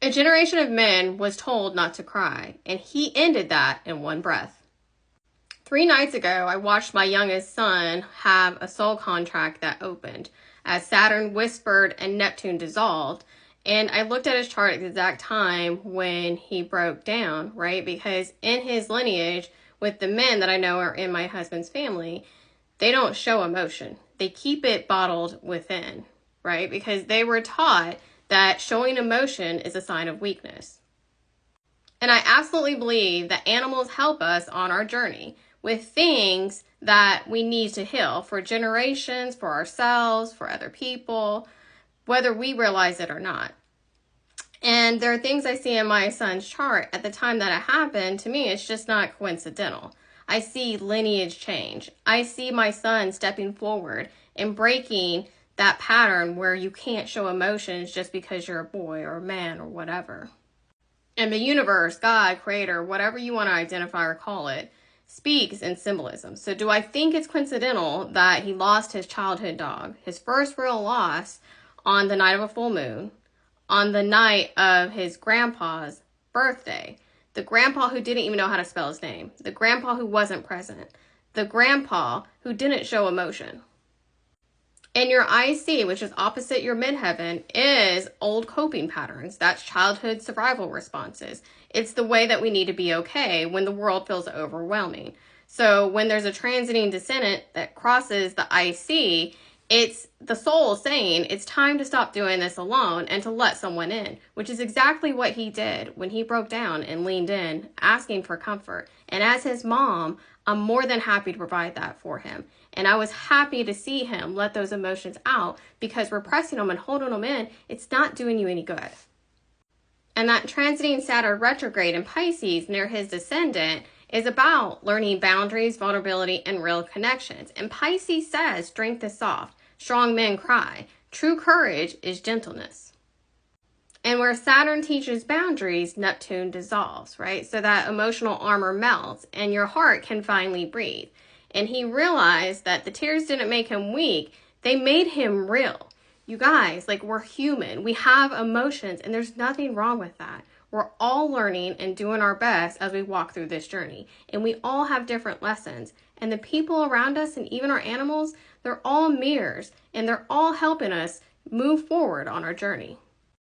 A generation of men was told not to cry, and he ended that in one breath. 3 nights ago, I watched my youngest son have a soul contract that opened as Saturn whispered and Neptune dissolved. And I looked at his chart at the exact time when he broke down, right? Because in his lineage, with the men that I know are in my husband's family, they don't show emotion. They keep it bottled within, right? Because they were taught that showing emotion is a sign of weakness. And I absolutely believe that animals help us on our journey with things that we need to heal for generations, for ourselves, for other people, whether we realize it or not. And there are things I see in my son's chart at the time that it happened. To me, it's just not coincidental. I see lineage change. I see my son stepping forward and breaking that pattern where you can't show emotions just because you're a boy or a man or whatever. And the universe, God, creator, whatever you want to identify or call it, speaks in symbolism. So do I think it's coincidental that he lost his childhood dog, his first real loss, on the night of a full moon, on the night of his grandpa's birthday? The grandpa who didn't even know how to spell his name, the grandpa who wasn't present, the grandpa who didn't show emotion. And your IC, which is opposite your midheaven, is old coping patterns. That's childhood survival responses. It's the way that we need to be okay when the world feels overwhelming. So when there's a transiting descendant that crosses the IC, it's the soul saying it's time to stop doing this alone and to let someone in, which is exactly what he did when he broke down and leaned in, asking for comfort. And as his mom, I'm more than happy to provide that for him. And I was happy to see him let those emotions out, because repressing them and holding them in, it's not doing you any good. And that transiting Saturn retrograde in Pisces near his descendant is about learning boundaries, vulnerability, and real connections. And Pisces says strength is soft, strong men cry. True courage is gentleness. And where Saturn teaches boundaries, Neptune dissolves, right? So that emotional armor melts and your heart can finally breathe. And he realized that the tears didn't make him weak. They made him real. You guys, like, we're human. We have emotions, and there's nothing wrong with that. We're all learning and doing our best as we walk through this journey. And we all have different lessons. And the people around us and even our animals, they're all mirrors, and they're all helping us move forward on our journey.